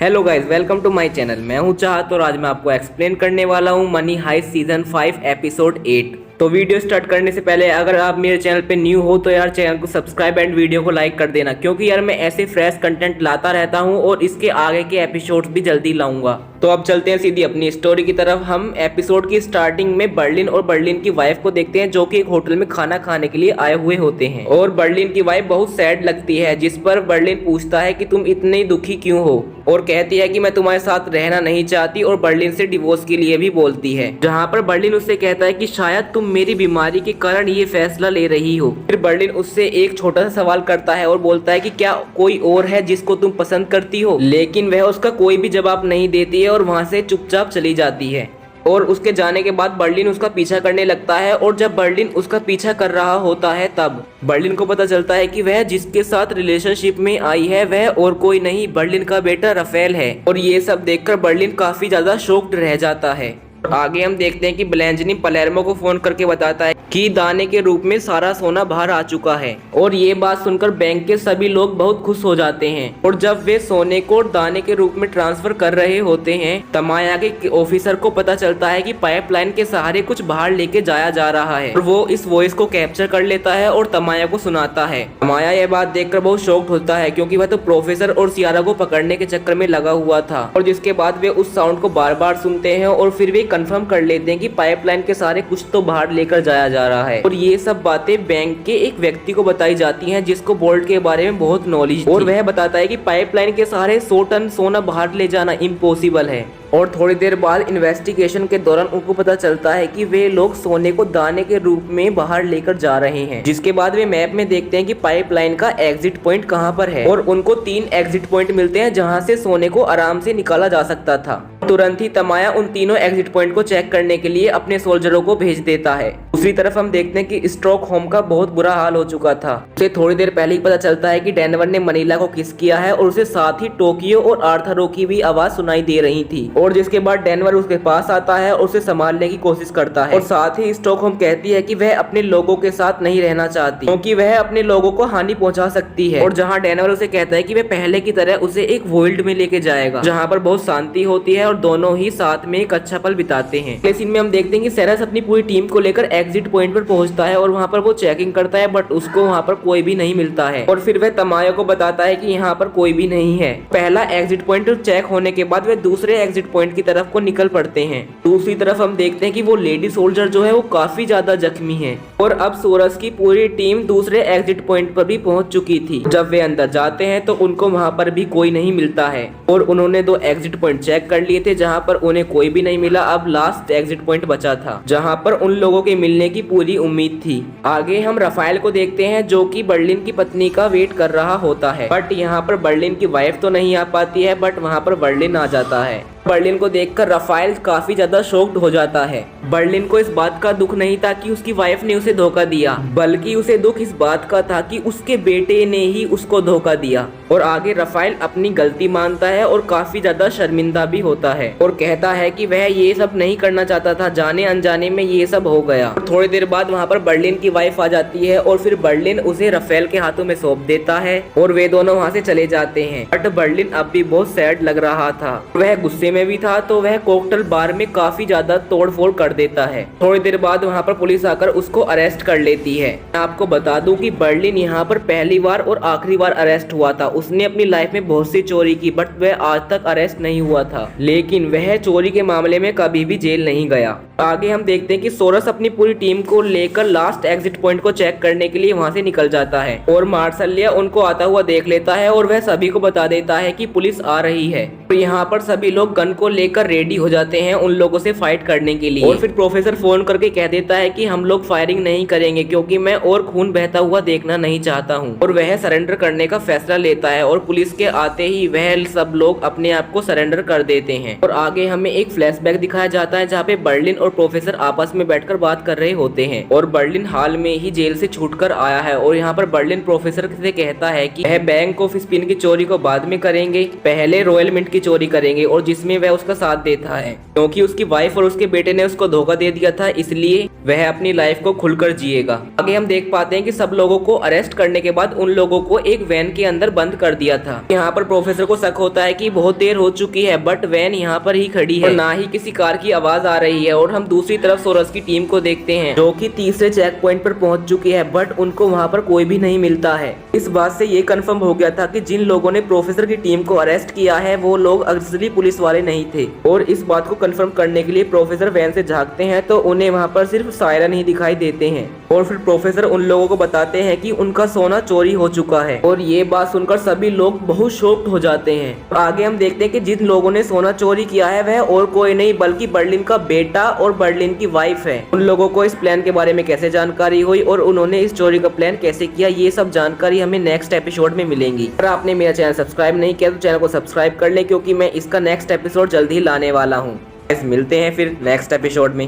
Hello guys, welcome to my channel. मैं हूं चाहत और आज मैं आपको एक्सप्लेन करने वाला हूं मनी हाइस्ट सीजन 5 एपिसोड 8। तो वीडियो स्टार्ट करने से पहले अगर आप मेरे चैनल पे न्यू हो तो यार चैनल को सब्सक्राइब एंड वीडियो को लाइक कर देना, क्योंकि यार मैं ऐसे फ्रेश कंटेंट लाता रहता हूं और इसके आगे के एपिसोड्स भी जल्दी लाऊंगा। तो अब चलते हैं सीधी अपनी स्टोरी की तरफ। हम एपिसोड की स्टार्टिंग में बर्लिन और बर्लिन की वाइफ को देखते हैं, जो कि एक होटल में खाना खाने के लिए आए हुए होते हैं। और बर्लिन की वाइफ बहुत सैड लगती है, जिस पर बर्लिन पूछता है कि तुम इतनी दुखी क्यों हो, और कहती है कि मैं तुम्हारे साथ रहना नहीं चाहती, और बर्लिन से डिवोर्स के लिए भी बोलती है। जहाँ पर बर्लिन उससे कहता है कि शायद तुम मेरी बीमारी के कारण ये फैसला ले रही हो। फिर बर्लिन उससे एक छोटा सा सवाल करता है और बोलता है कि क्या कोई और है जिसको तुम पसंद करती हो, लेकिन वह उसका कोई भी जवाब नहीं देती है और वहाँ से चुपचाप चली जाती है। और उसके जाने के बाद बर्लिन उसका पीछा करने लगता है, और जब बर्लिन उसका पीछा कर रहा होता है तब बर्लिन को पता चलता है कि वह जिसके साथ रिलेशनशिप में आई है वह और कोई नहीं बर्लिन का बेटा राफेल है। और ये सब देखकर बर्लिन काफी ज्यादा शॉक्ड रह जाता है। आगे हम देखते हैं कि ब्लेंजनी पलेर्मो को फोन करके बताता है कि दाने के रूप में सारा सोना बाहर आ चुका है। और ये बात सुनकर बैंक के सभी लोग बहुत खुश हो जाते हैं। और जब वे सोने को दाने के रूप में ट्रांसफर कर रहे होते हैं, तमाया के ऑफिसर को पता चलता है कि पाइपलाइन के सहारे कुछ बाहर लेके जाया जा रहा है। और वो इस वॉइस को कैप्चर कर लेता है और तमाया को सुनाता है। तमाया ये बात देखकर बहुत शॉक्ड होता है, क्योंकि वह तो प्रोफेसर और सियारा को पकड़ने के चक्कर में लगा हुआ था। और जिसके बाद वे उस साउंड को बार बार सुनते हैं और फिर वे कंफर्म कर लेते हैं कि पाइपलाइन के सहारे कुछ तो बाहर लेकर जाया जा रहा है। और ये सब बातें बैंक के एक व्यक्ति को बताई जाती हैं, जिसको बोल्ट के बारे में बहुत नॉलेज थी। और वह बताता है कि पाइपलाइन के सहारे 100 टन सोना बाहर ले जाना इम्पॉसिबल है। और थोड़ी देर बाद इन्वेस्टिगेशन के दौरान उनको पता चलता है कि वे लोग सोने को दाने के रूप में बाहर लेकर जा रहे हैं। जिसके बाद वे मैप में देखते हैं कि पाइपलाइन का एग्जिट पॉइंट कहां पर है, और उनको 3 एग्जिट पॉइंट मिलते हैं जहां से सोने को आराम से निकाला जा सकता था। तुरंत ही तमाया उन तीनों एग्जिट पॉइंट को चेक करने के लिए अपने सोल्जरों को भेज देता है। दूसरी तरफ हम देखते हैं कि स्टॉकहोम का बहुत बुरा हाल हो चुका था। उसे थोड़ी देर पहले ही पता चलता है कि डेनवर ने मनीला को किस किया है, और उसे साथ ही टोक्यो और आर्थरो की भी आवाज सुनाई दे रही थी। और जिसके बाद डेनवर उसके पास आता है और उसे संभालने की कोशिश करता है। और साथ ही स्टॉकहोम कहती है कि वह अपने लोगों के साथ नहीं रहना चाहती, क्योंकि वह अपने लोगों को हानि पहुंचा सकती है। और जहां डेनवर उसे कहता है कि वह पहले की तरह उसे एक वर्ल्ड में लेके जाएगा, जहां पर बहुत शांति होती है और दोनों ही साथ में एक अच्छा पल बिताते हैं। इस सीन में हम देखते हैं कि सेरस अपनी पूरी टीम को लेकर एग्जिट पॉइंट पर पहुंचता है, और वहां पर वो चेकिंग करता है, बट उसको वहां पर कोई भी नहीं मिलता है। और फिर वह तमाया को बताता है कि यहाँ पर कोई भी नहीं है। पहला एग्जिट पॉइंट चेक होने के बाद वे दूसरे एग्जिट पॉइंट की तरफ को निकल पड़ते हैं। दूसरी तरफ हम देखते हैं कि वो लेडी सोल्जर जो है वो काफी ज्यादा जख्मी है, और अब सोरस की पूरी टीम दूसरे एग्जिट पॉइंट पर भी पहुंच चुकी थी। जब वे अंदर जाते हैं तो उनको वहां पर भी कोई नहीं मिलता है, और उन्होंने 2 एग्जिट पॉइंट चेक कर लिए थे जहां पर उन्हें कोई भी नहीं मिला। अब लास्ट एग्जिट पॉइंट बचा था, जहां पर उन लोगों के मिलने की पूरी उम्मीद थी। आगे हम राफेल को देखते हैं, जो कि बर्लिन की पत्नी का वेट कर रहा होता है, बट यहाँ पर बर्लिन की वाइफ तो नहीं आ पाती है, बट वहाँ पर बर्लिन आ जाता है। बर्लिन को देखकर राफेल काफी ज्यादा शॉक्ड हो जाता है। बर्लिन को इस बात का दुख नहीं था कि उसकी वाइफ ने उसे धोखा दिया, बल्कि उसे दुख इस बात का था कि उसके बेटे ने ही उसको धोखा दिया। और आगे राफेल अपनी गलती मानता है और काफी ज्यादा शर्मिंदा भी होता है, और कहता है कि वह ये सब नहीं करना चाहता था, जाने अनजाने में ये सब हो गया। और थोड़ी देर बाद वहाँ पर बर्लिन की वाइफ आ जाती है, और फिर बर्लिन उसे राफेल के हाथों में सौंप देता है, और वे दोनों वहाँ से चले जाते हैं। बट बर्लिन अब भी बहुत सैड लग रहा था, वह गुस्से में भी था, तो वह कॉकटेल बार में काफी ज्यादा तोड़फोड़ कर देता है। थोड़ी देर बाद वहाँ पर पुलिस आकर उसको अरेस्ट कर लेती है। मैं आपको बता दूं कि बर्लिन यहाँ पर पहली बार और आखिरी बार अरेस्ट हुआ था। उसने अपनी लाइफ में बहुत सी चोरी की, बट वह आज तक अरेस्ट नहीं हुआ था, लेकिन वह चोरी के मामले में कभी भी जेल नहीं गया। आगे हम देखते हैं कि सोरस अपनी पूरी टीम को लेकर लास्ट एग्जिट पॉइंट को चेक करने के लिए वहाँ से निकल जाता है, और मार्शलिया उनको आता हुआ देख लेता है, और वह सभी को बता देता है कि पुलिस आ रही है। तो यहाँ पर सभी लोग गन को लेकर रेडी हो जाते हैं उन लोगों से फाइट करने के लिए। और फिर प्रोफेसर फोन करके कह देता है कि हम लोग फायरिंग नहीं करेंगे, क्योंकि मैं और खून बहता हुआ देखना नहीं चाहता हूँ। और वह सरेंडर करने का फैसला लेता है, और पुलिस के आते ही वह सब लोग अपने आप को सरेंडर कर देते हैं। और आगे हमें एक फ्लैशबैक दिखाया जाता है, जहाँ पे बर्लिन और प्रोफेसर आपस में बैठकर बात कर रहे होते हैं। और बर्लिन हाल में ही जेल से छूटकर आया है, और यहाँ पर बर्लिन प्रोफेसर से कहता है कि वह बैंक ऑफ स्पिन की चोरी को बाद में करेंगे, पहले रॉयल मिंट की चोरी करेंगे, और जिसमें में वह उसका साथ देता है, क्योंकि उसकी वाइफ और उसके बेटे ने उसको धोखा दे दिया था, इसलिए वह अपनी लाइफ को खुलकर जिएगा। आगे हम देख पाते हैं कि सब लोगों को अरेस्ट करने के बाद उन लोगों को एक वैन के अंदर बंद कर दिया था। यहाँ पर प्रोफेसर को शक होता है कि बहुत देर हो चुकी है, बट वैन यहाँ पर ही खड़ी है और ना ही किसी कार की आवाज आ रही है। और हम दूसरी तरफ सोरस की टीम को देखते हैं, जो कि तीसरे चेक पॉइंट पर पहुंच चुकी है, बट उनको वहाँ पर कोई भी नहीं मिलता है। इस बात से ये कंफर्म हो गया था कि जिन लोगों ने प्रोफेसर की टीम को अरेस्ट किया है वो लोग असली पुलिस वाले नहीं थे। और इस बात को कंफर्म करने के लिए प्रोफेसर वैन से झांकते हैं तो उन्हें वहाँ पर सिर्फ सायरन ही दिखाई देते हैं। और फिर प्रोफेसर उन लोगों को बताते हैं कि उनका सोना चोरी हो चुका है। और ये बात सुनकर सभी लोग बहुत शॉक्ड हो जाते हैं। और आगे हम देखते हैं कि जिन लोगों ने सोना चोरी किया है वह और कोई नहीं बल्कि बर्लिन का बेटा और बर्लिन की वाइफ है। उन लोगों को इस प्लान के बारे में कैसे जानकारी हुई और उन्होंने इस चोरी का प्लान कैसे किया, ये सब जानकारी हमें नेक्स्ट एपिसोड में मिलेंगी। अगर आपने मेरा चैनल सब्सक्राइब नहीं किया तो चैनल को सब्सक्राइब कर लें, क्योंकि मैं इसका नेक्स्ट एपिसोड जल्दी ही लाने वाला हूँ। मिलते हैं फिर नेक्स्ट एपिसोड में।